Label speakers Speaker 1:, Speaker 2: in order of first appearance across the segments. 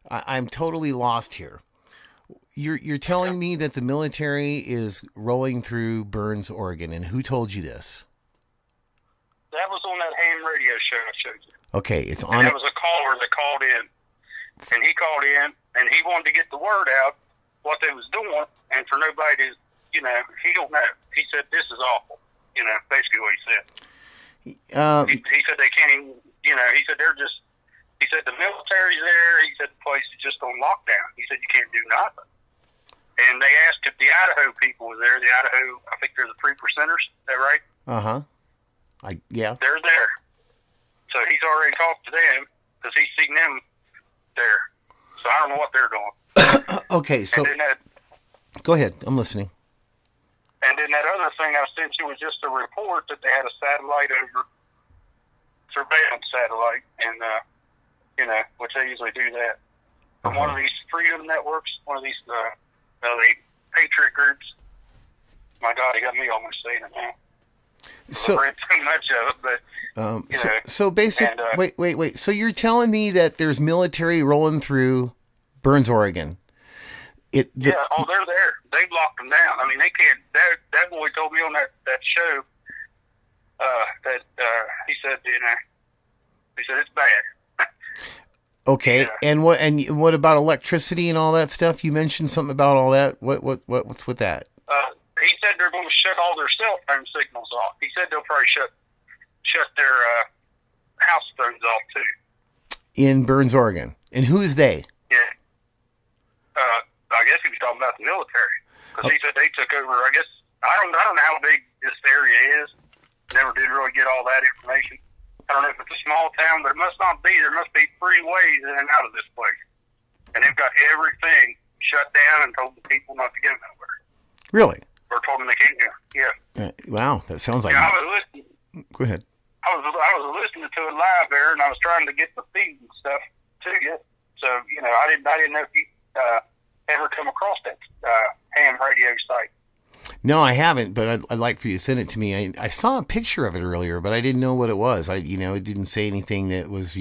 Speaker 1: I'm totally lost here. You're telling me that the military is rolling through Burns, Oregon, and who told you this?
Speaker 2: That was on that ham radio show I showed you.
Speaker 1: Okay, it's on.
Speaker 2: And there was a caller that called in, and he called in, and he wanted to get the word out what they was doing, and for nobody to, he don't know. He said this is awful. Basically what he said. He said they can't even. He said they're just. He said the military's there. He said the place is just on lockdown. He said you can't do nothing. And they asked if the Idaho people was there. The Idaho, I think they're the 3%ers. Is that right?
Speaker 1: Yeah.
Speaker 2: They're there. So he's already talked to them because he's seen them there. So I don't know what they're doing.
Speaker 1: Okay, so go ahead. I'm listening.
Speaker 2: And then that other thing I sent you was just a report that they had a satellite over, surveillance satellite, and which they usually do that. From one of these freedom networks, one of these the patriot groups. My God, he got me almost saying it now.
Speaker 1: So
Speaker 2: I read too much of it, but
Speaker 1: so basic. And, wait. So you're telling me that there's military rolling through Burns, Oregon?
Speaker 2: They're there. They've locked them down. I mean, they can't. That boy told me on that show that he said, he said it's bad.
Speaker 1: Okay, yeah. And what about electricity and all that stuff? You mentioned something about all that. What's with that?
Speaker 2: He said they're going to shut all their cell phone signals off. He said they'll probably shut their house phones off too.
Speaker 1: In Burns, Oregon. And who is they?
Speaker 2: Yeah. I guess he was talking about the military because he said they took over. I guess I don't know how big this area is. Never did really get all that information. I don't know if it's a small town, but it must not be. There must be 3 ways in and out of this place, and they've got everything shut down and told the people not to go nowhere.
Speaker 1: Really?
Speaker 2: Or told them they can't go. Yeah.
Speaker 1: Wow, that sounds like.
Speaker 2: Yeah, I was listening.
Speaker 1: Go ahead.
Speaker 2: I was listening to it live there, and I was trying to get the feed and stuff to you. So I didn't know if you ever come across that ham radio site.
Speaker 1: No, I haven't, but I'd like for you to send it to me. I saw a picture of it earlier, but I didn't know what it was. It didn't say anything that was,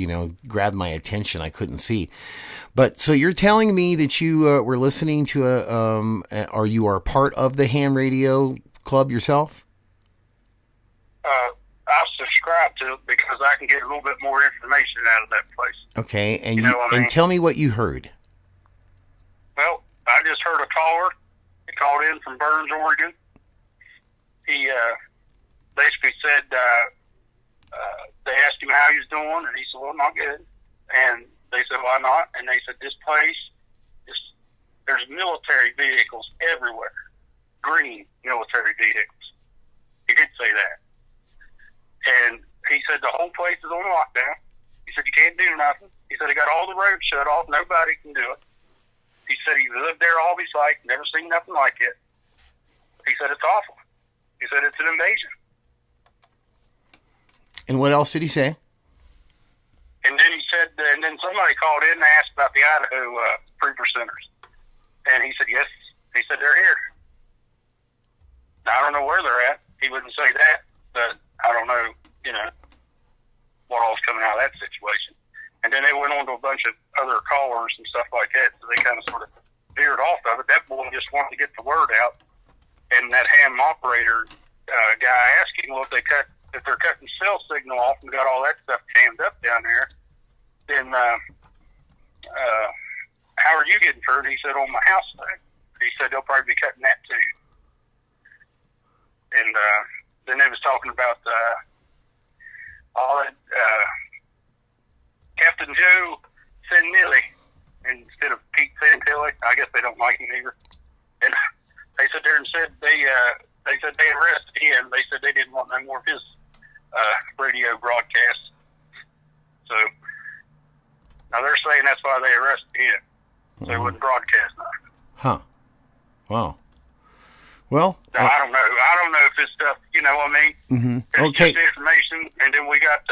Speaker 1: grabbed my attention. I couldn't see. But so you're telling me that you were listening to or you are part of the ham radio club yourself?
Speaker 2: I've subscribed to it because I can get a little bit more information out of that place.
Speaker 1: Okay, and and tell me what you heard.
Speaker 2: Well, I just heard a caller. He called in from Burns, Oregon. He basically said they asked him how he was doing, and he said, "Well, not good." And they said, "Why not?" And they said, "This place, there's military vehicles everywhere, green military vehicles." He did say that, and he said the whole place is on lockdown. He said you can't do nothing. He said he got all the roads shut off. Nobody can do it. He said he lived there all his life, never seen nothing like it. He said it's awful. He said it's an invasion.
Speaker 1: And what else did he say?
Speaker 2: And then he said, and then somebody called in and asked about the Idaho 3%ers. And he said, yes. He said they're here. Now, I don't know where they're at. He wouldn't say that, but I don't know, what all's coming out of that situation. And then they went on to a bunch of other callers and stuff like that, so they kind of sort of veered off of it. That boy just wanted to get the word out. And that ham operator guy asked him, well, if they're cutting cell signal off and got all that stuff jammed up down there, then how are you getting through? He said, on my house thing. He said they'll probably be cutting that too. And then they was talking about all that Captain Joe Nilly instead of Pete Santilli. I guess they don't like him either. And they sat there and said they said they arrested him. They said they didn't want no more of his radio broadcasts. So now they're saying that's why they arrested him. They wouldn't broadcast nothing.
Speaker 1: Huh. Wow. Well,
Speaker 2: now, I don't know. I don't know if this stuff, you know what I mean?
Speaker 1: Mm-hmm.
Speaker 2: It's just information. And then we got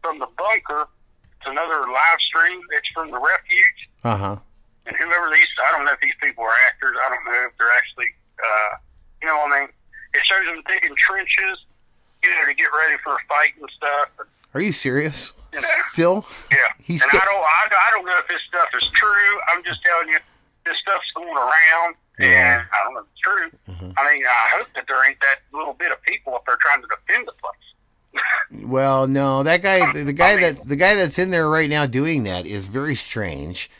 Speaker 2: from the bunker. It's another live stream. It's from the refuge.
Speaker 1: Uh-huh.
Speaker 2: And whoever I don't know if these people are actors. I don't know if they're actually, you know what I mean? It shows them digging trenches, to get ready for a fight and stuff.
Speaker 1: Are you serious?
Speaker 2: You know.
Speaker 1: Still?
Speaker 2: Yeah.
Speaker 1: He's
Speaker 2: and
Speaker 1: still.
Speaker 2: I don't know if this stuff is true. I'm just telling you, this stuff's going around, and I don't know if it's true. I mean, I hope that there ain't that little bit of people up there trying to defend the place.
Speaker 1: Well, no, that guy, the guy that's in there right now doing that is very strange,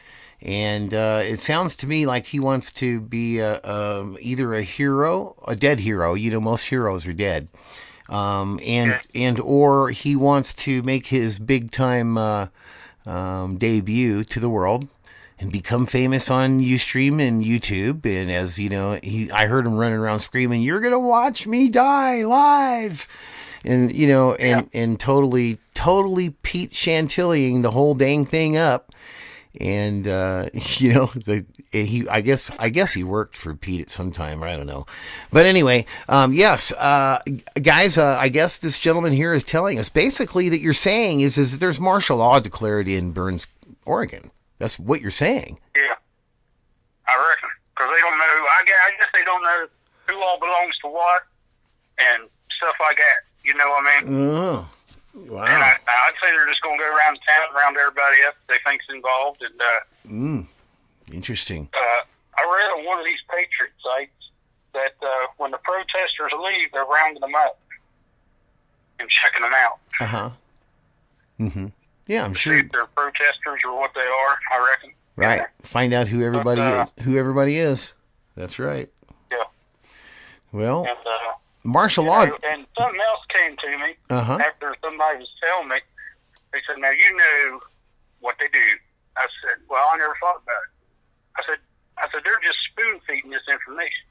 Speaker 1: and it sounds to me like he wants to be either a hero, a dead hero. You know, most heroes are dead, and or he wants to make his big time debut to the world and become famous on Ustream and YouTube. And as you know, I heard him running around screaming, "You're gonna watch me die live." And, you know, and totally Pete Chantillying the whole dang thing up. And, you know, I guess he worked for Pete at some time. I don't know. But anyway, yes, guys, I guess this gentleman here is telling us basically that you're saying is that there's martial law declared in Burns, Oregon. That's what you're saying.
Speaker 2: Yeah, I reckon. Because they don't know, I guess they don't know who all belongs to what and stuff like that. You know what I mean?
Speaker 1: Oh, wow.
Speaker 2: And I'd say they're just going to go around town, around everybody else they think's involved. And
Speaker 1: interesting.
Speaker 2: I read on one of these Patriot sites that when the protesters leave, they're rounding them up and checking them out.
Speaker 1: Yeah, I'm sure.
Speaker 2: See if they're protesters or what they are. I reckon.
Speaker 1: Right.
Speaker 2: Yeah.
Speaker 1: Find out who everybody is. Who everybody is. That's right.
Speaker 2: Yeah.
Speaker 1: Well.
Speaker 2: And,
Speaker 1: martial law.
Speaker 2: And something else came to me after somebody was telling me. They said, "Now you know what they do." I said, "Well, I never thought about it." I said, "They're just spoon feeding this information."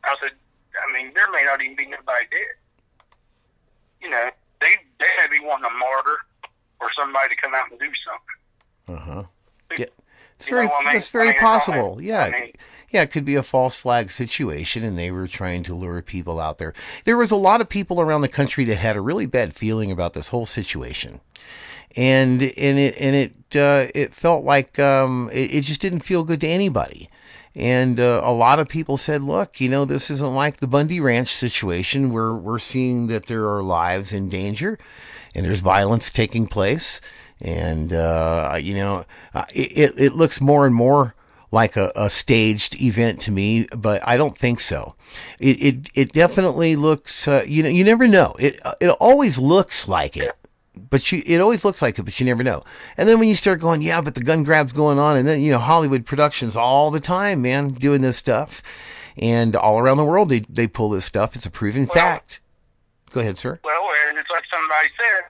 Speaker 2: I said, "I mean, there may not even be nobody dead. You know, they may be wanting a martyr or somebody to come out and do something."
Speaker 1: Yeah, it's very possible. Yeah, it could be a false flag situation, and they were trying to lure people out there. There was a lot of people around the country that had a really bad feeling about this whole situation, and it felt like it just didn't feel good to anybody. And a lot of people said, "Look, you know, this isn't like the Bundy Ranch situation where we're seeing that there are lives in danger, and there's violence taking place." And, you know, it looks more and more like a staged event to me, but I don't think so. It definitely looks, you know, you never know. It always looks like it, but it always looks like it, but you never know. And then when you start going, yeah, but the gun grab's going on, and then, you know, Hollywood productions all the time, man, doing this stuff, and all around the world, they pull this stuff. It's a proven fact. Go ahead, sir.
Speaker 2: Well, and it's like somebody said,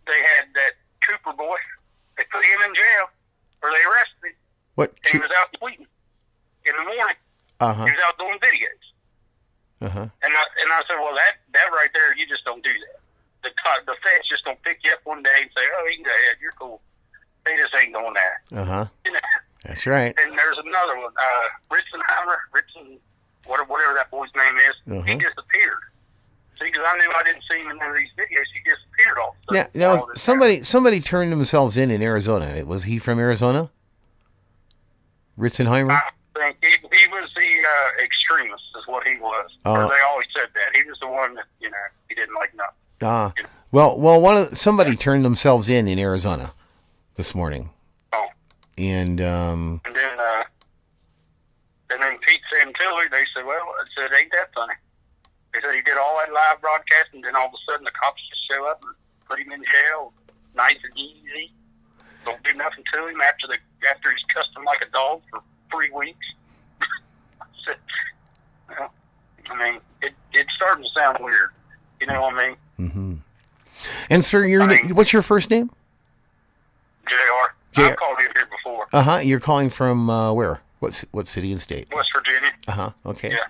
Speaker 2: they had that Cooper boy. They put him in jail, or they arrested him.
Speaker 1: What?
Speaker 2: He was out tweeting in the morning. He was out doing videos. And I said, well, that right there, you just don't do that. The feds just don't pick you up one day and say, oh, you can go ahead, you're cool. They just ain't doing that. You know?
Speaker 1: That's right.
Speaker 2: And there's another one, Ritzenheimer, whatever that boy's name is. He disappeared. See, because I knew I didn't see him in none of these videos. He disappeared all of a sudden.
Speaker 1: Yeah, no, somebody turned themselves in Arizona. Was he from Arizona? Ritzenheimer?
Speaker 2: I think he was the extremist, is what he was. Or they always said that. He was the one that, you know, he didn't like nothing. You know?
Speaker 1: Well, somebody turned themselves in Arizona this morning.
Speaker 2: Oh.
Speaker 1: And
Speaker 2: then Pete Santilli, they said, well, ain't that funny? They said he did all that live broadcasting, then all of a sudden the cops just show up and put him in jail, nice and easy. Don't do nothing to him after he's cussed him like a dog for 3 weeks. I said, well, I mean, it's starting to sound weird. You know what I mean?
Speaker 1: And sir, what's your first name?
Speaker 2: JR. I've called you here before.
Speaker 1: You're calling from where? What city and state?
Speaker 2: West Virginia.
Speaker 1: Okay.
Speaker 2: Yeah.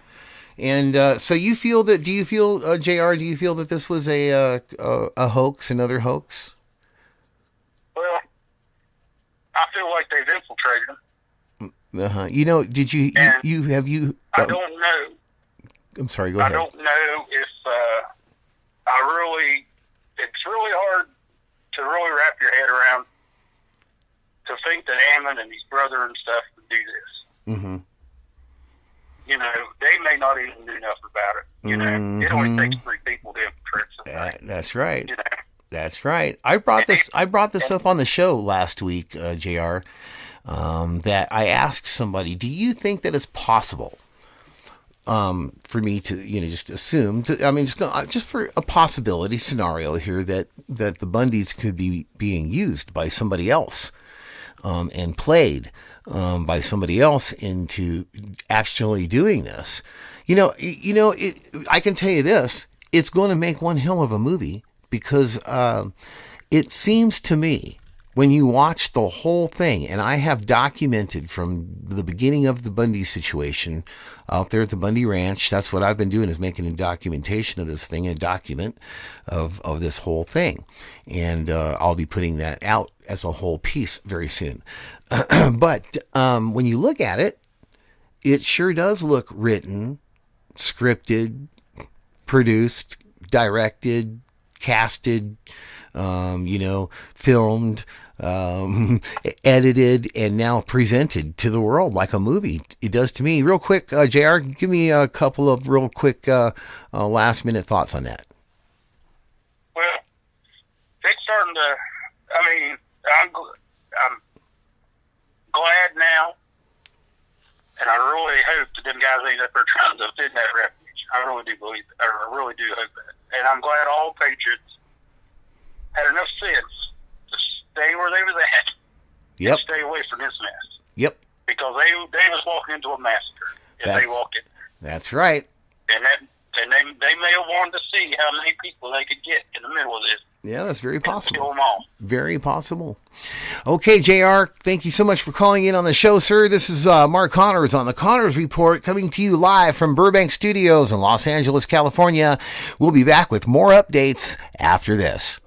Speaker 1: And so you feel that? Do you feel, JR? Do you feel that this was a hoax, another hoax?
Speaker 2: Well, I feel like they've infiltrated them.
Speaker 1: You know, did you? Have you?
Speaker 2: I don't know.
Speaker 1: I'm sorry. Go ahead.
Speaker 2: I don't know if it's really hard to really wrap your head around to think that Ammon and his brother and stuff would do this. You know, they may not even do nothing about it. You know, it only takes 3 people to infiltrate something.
Speaker 1: That's right.
Speaker 2: You know,
Speaker 1: That's right. I brought this up on the show last week, Jr. That I asked somebody, do you think that it's possible for me to, just assume, just for a possibility scenario here that the Bundys could be being used by somebody else and played by somebody else into actually doing this? I can tell you this: it's going to make one hell of a movie because it seems to me, when you watch the whole thing, and I have documented from the beginning of the Bundy situation out there at the Bundy Ranch, that's what I've been doing, is making a documentation of this thing, a document of this whole thing. And I'll be putting that out as a whole piece very soon. But when you look at it, it sure does look written, scripted, produced, directed, casted, filmed, edited, and now presented to the world like a movie. It does to me. Real quick, JR, give me a couple of real quick last minute thoughts on that.
Speaker 2: Well, it's starting to, I'm glad now, and I really hope that them guys ain't up there trying to defend that refuge. I really do believe that. I really do hope that. And I'm glad all Patriots had enough sense to stay where they was at.
Speaker 1: Yep.
Speaker 2: And stay away from this mess.
Speaker 1: Yep.
Speaker 2: Because they was walking into a massacre if they walked in there.
Speaker 1: That's right.
Speaker 2: And they may have wanted to see how many people they could get in the middle of this.
Speaker 1: Yeah, that's very possible.
Speaker 2: Kill them all.
Speaker 1: Very possible. Okay, JR, thank you so much for calling in on the show, sir. This is Mark Connors on the Connors Report, coming to you live from Burbank Studios in Los Angeles, California. We'll be back with more updates after this.